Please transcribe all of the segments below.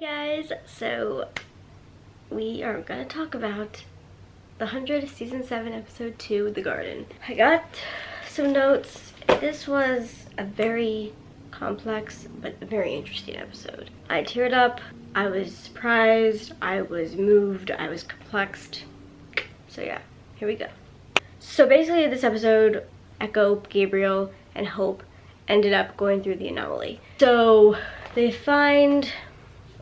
Guys, so we are gonna talk about the 100 season 7 episode 2, The Garden. I got some notes. This was a very complex but very interesting episode. I teared up, I was surprised, I was moved, I was complexed. So yeah, here we go. So basically this episode, Echo, Gabriel, and Hope ended up going through the anomaly. So they find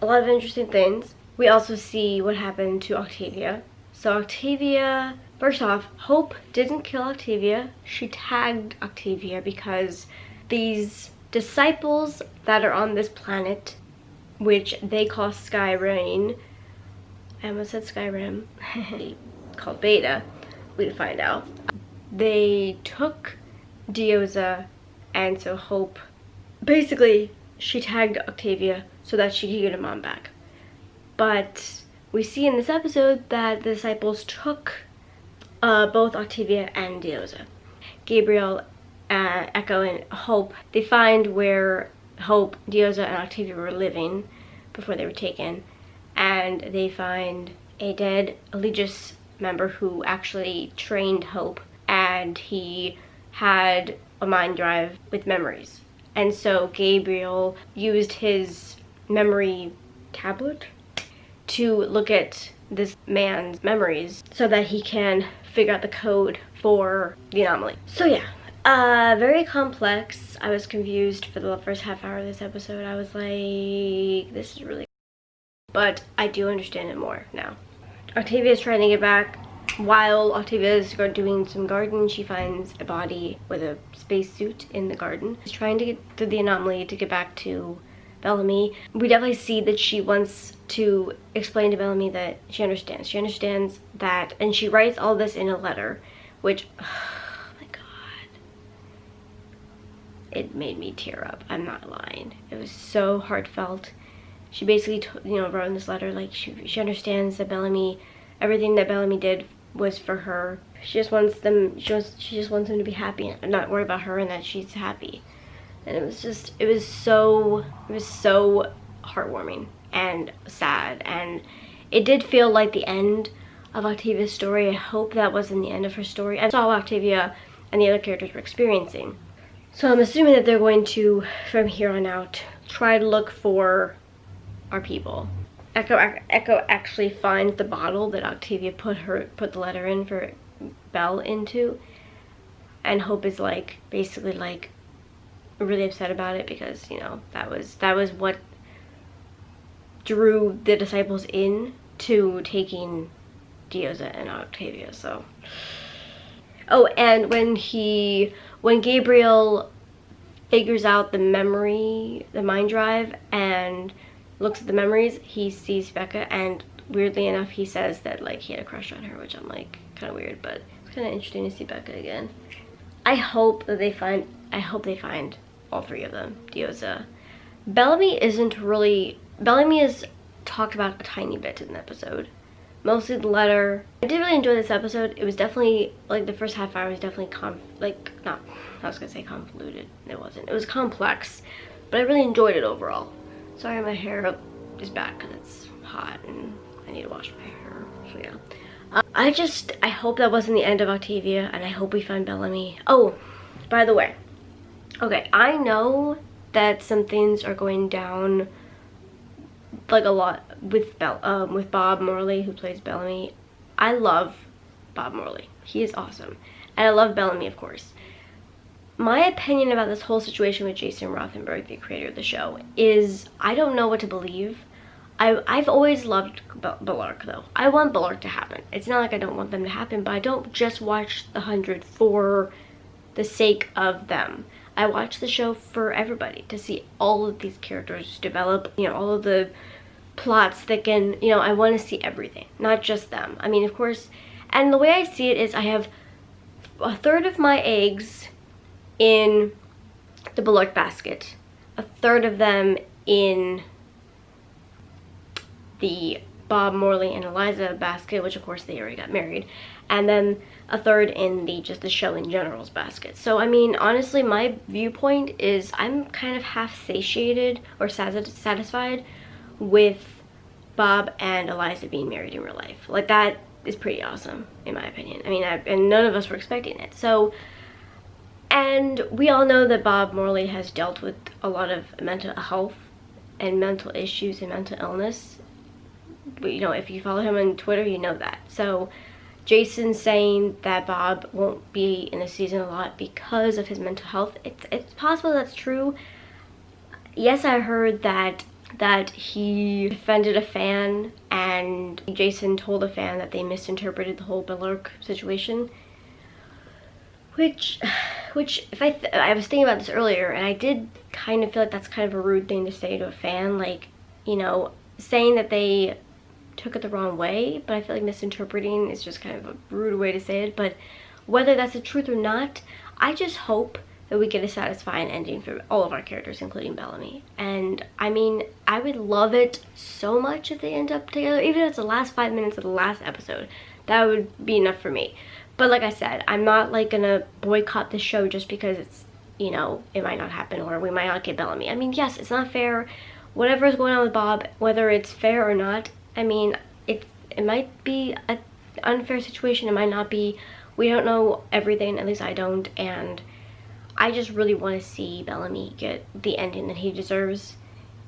a lot of interesting things. We also see what happened to Octavia. So Octavia, first off, Hope didn't kill Octavia. She tagged Octavia because these disciples that are on this planet, which they call Skyrim, I almost said Skyrim, called Beta, we find out. They took Dioza, and so Hope, basically, she tagged Octavia so that she could get her mom back. But we see in this episode that the disciples took both Octavia and Dioza. Gabriel, Echo, and Hope, they find where Hope, Dioza, and Octavia were living before they were taken, and they find a dead Allegius member who actually trained Hope, and he had a mind drive with memories. And so Gabriel used his memory tablet to look at this man's memories so that he can figure out the code for the anomaly. So yeah, very complex. I was confused for the first half hour of this episode. I was like, this is really, but I do understand it more now. Octavia is trying to get back. While Octavia is doing some garden, she finds a body with a spacesuit in the garden. She's trying to get through the anomaly to get back to Bellamy. We definitely see that she wants to explain to Bellamy that she understands. She understands that, and she writes all this in a letter, which, oh my god, it made me tear up. I'm not lying. It was so heartfelt. She basically, wrote in this letter like she understands that Bellamy, everything that Bellamy did was for her. She just wants them. She just wants them to be happy and not worry about her, and that she's happy. And it was so heartwarming and sad, and it did feel like the end of Octavia's story. I hope that wasn't the end of her story. I saw what Octavia and the other characters were experiencing. So I'm assuming that they're going to, from here on out, try to look for our people. Echo actually finds the bottle that Octavia put the letter in for Belle into, and Hope is like basically like really upset about it because that was what drew the disciples in to taking Dioza and Octavia. So and when Gabriel figures out the mind drive and looks at the memories, he sees Becca, and weirdly enough he says that like he had a crush on her, which I'm like kind of weird, but it's kind of interesting to see Becca again. I hope they find all three of them. Dioza, Bellamy is talked about a tiny bit in the episode, mostly the letter. I did really enjoy this episode. It was definitely like the first half hour was definitely convoluted. It wasn't. It was complex, but I really enjoyed it overall. Sorry, my hair is back because it's hot and I need to wash my hair, so yeah. I hope that wasn't the end of Octavia, and I hope we find Bellamy. Oh, by the way, okay, I know that some things are going down like a lot with Bob Morley, who plays Bellamy. I love Bob Morley. He is awesome. And I love Bellamy, of course. My opinion about this whole situation with Jason Rothenberg, the creator of the show, is I don't know what to believe. I've always loved Bellark, though. I want Bellark to happen. It's not like I don't want them to happen, but I don't just watch The 100 for the sake of them. I watch the show for everybody, to see all of these characters develop, all of the plots that can, I want to see everything, not just them. I mean, of course, and the way I see it is I have a third of my eggs in the Bellark basket, a third of them in the Bob Morley and Eliza basket, which of course they already got married, and then a third in just the show in general's basket. So I mean, honestly, my viewpoint is I'm kind of half satiated or satisfied with Bob and Eliza being married in real life. Like, that is pretty awesome, in my opinion. I mean, and none of us were expecting it. So, and we all know that Bob Morley has dealt with a lot of mental health and mental issues and mental illness. But, you know, if you follow him on Twitter, you know that. So Jason saying that Bob won't be in the season a lot because of his mental health, it's possible that's true. Yes, I heard that he defended a fan, and Jason told a fan that they misinterpreted the whole Bellamy situation. Which if I was thinking about this earlier, and I did kind of feel like that's kind of a rude thing to say to a fan, like, you know, saying that they took it the wrong way, but I feel like misinterpreting is just kind of a rude way to say it. But whether that's the truth or not, I just hope that we get a satisfying ending for all of our characters, including Bellamy. And I mean, I would love it so much if they end up together, even if it's the last 5 minutes of the last episode. That would be enough for me. But like I said, I'm not like gonna boycott the show just because it's, you know, it might not happen or we might not get Bellamy. I mean, yes, it's not fair. Whatever is going on with Bob, whether it's fair or not, I mean, it might be an unfair situation, it might not be. We don't know everything, at least I don't, and I just really want to see Bellamy get the ending that he deserves.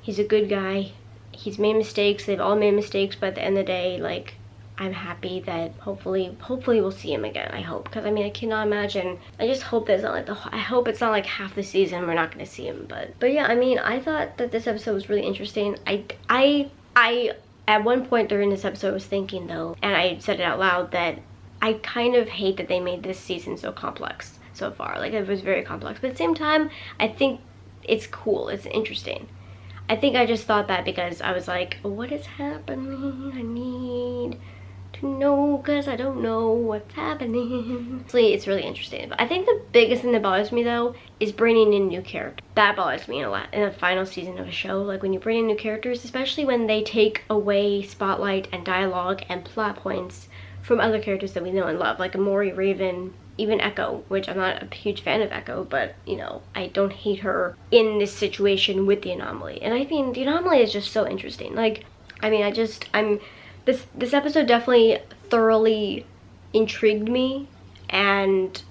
He's a good guy. He's made mistakes. They've all made mistakes, but at the end of the day, like, I'm happy that hopefully we'll see him again. I hope, because I mean, I cannot imagine. I just hope that it's not like I hope it's not like half the season we're not going to see him. But yeah, I mean, I thought that this episode was really interesting. I at one point during this episode was thinking though, and I said it out loud, that I kind of hate that they made this season so complex so far. Like, it was very complex, but at the same time, I think it's cool. It's interesting. I think I just thought that because I was like, what is happening? I need to know, because I don't know what's happening. It's really interesting. But I think the biggest thing that bothers me though is bringing in new characters. That bothers me a lot in the final season of a show. Like, when you bring in new characters, especially when they take away spotlight and dialogue and plot points from other characters that we know and love, like Morley, Raven, even Echo, which I'm not a huge fan of Echo, but, you know, I don't hate her in this situation with the Anomaly. And I mean, the Anomaly is just so interesting. Like, I mean, this episode definitely thoroughly intrigued me, and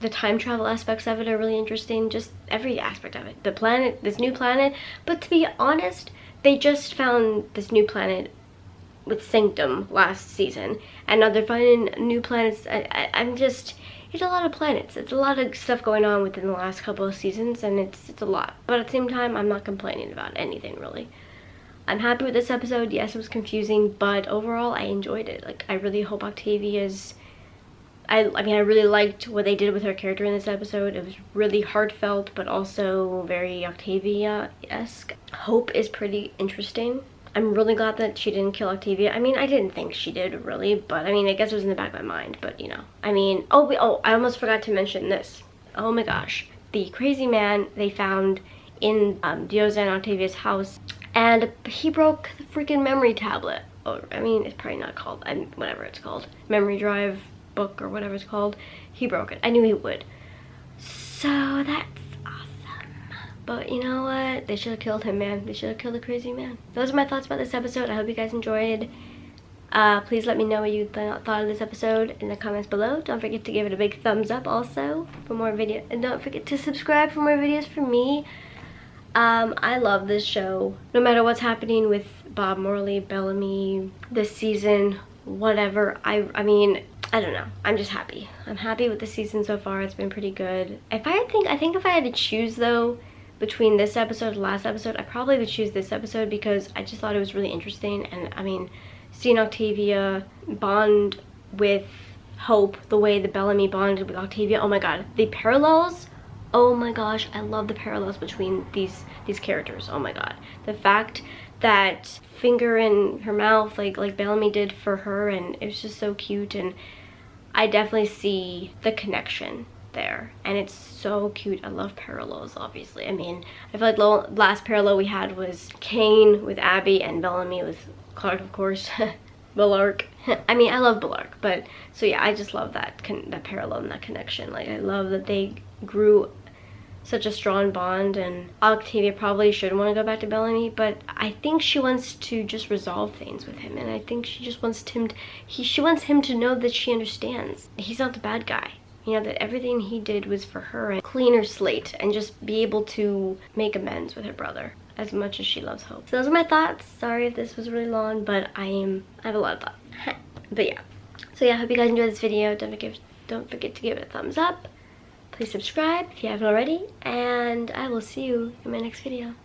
the time travel aspects of it are really interesting. Just every aspect of it. The planet, this new planet. But to be honest, they just found this new planet with Sanctum last season, and now they're finding new planets. I'm just, it's a lot of planets. It's a lot of stuff going on within the last couple of seasons, and it's a lot. But at the same time, I'm not complaining about anything really. I'm happy with this episode. Yes, it was confusing, but overall I enjoyed it. Like, I really hope Octavia's, I mean, I really liked what they did with her character in this episode. It was really heartfelt, but also very Octavia-esque. Hope is pretty interesting. I'm really glad that she didn't kill Octavia. I mean, I didn't think she did, really, but I mean, I guess it was in the back of my mind, but you know. I mean, oh, I almost forgot to mention this. Oh my gosh. The crazy man they found in Diosa and Octavia's house, and he broke the freaking memory tablet. Or, I mean, it's probably not called, whatever it's called. Memory drive book or whatever it's called. He broke it. I knew he would. So that's awesome. But you know what? They should have killed him, man. They should have killed the crazy man. Those are my thoughts about this episode. I hope you guys enjoyed. Please let me know what you thought of this episode in the comments below. Don't forget to give it a big thumbs up also for more videos. And don't forget to subscribe for more videos from me. I love this show. No matter what's happening with Bob Morley, Bellamy, this season, whatever. I mean, I don't know. I'm just happy. I'm happy with the season so far. It's been pretty good. I think if I had to choose though, between this episode and last episode, I probably would choose this episode because I just thought it was really interesting. And I mean, seeing Octavia bond with Hope the way the Bellamy bonded with Octavia, oh my god. The parallels, oh my gosh, I love the parallels between these characters. Oh my god. The fact that finger in her mouth like Bellamy did for her, and it was just so cute, and I definitely see the connection there, and it's so cute. I love parallels, obviously. I mean, I feel like the last parallel we had was Kane with Abby and Bellamy with Clark, of course. Bellark. I mean, I love Bellark, but so yeah, I just love that parallel and that connection. Like, I love that they grew such a strong bond, and Octavia probably shouldn't want to go back to Bellamy, but I think she wants to just resolve things with him, and I think she just wants him to, she wants him to know that she understands. He's not the bad guy. You know, that everything he did was for her, and clean her slate and just be able to make amends with her brother as much as she loves Hope. So those are my thoughts. Sorry if this was really long, but I have a lot of thoughts. But yeah. So yeah, I hope you guys enjoyed this video. Don't forget to give it a thumbs up. Please subscribe if you haven't already, and I will see you in my next video.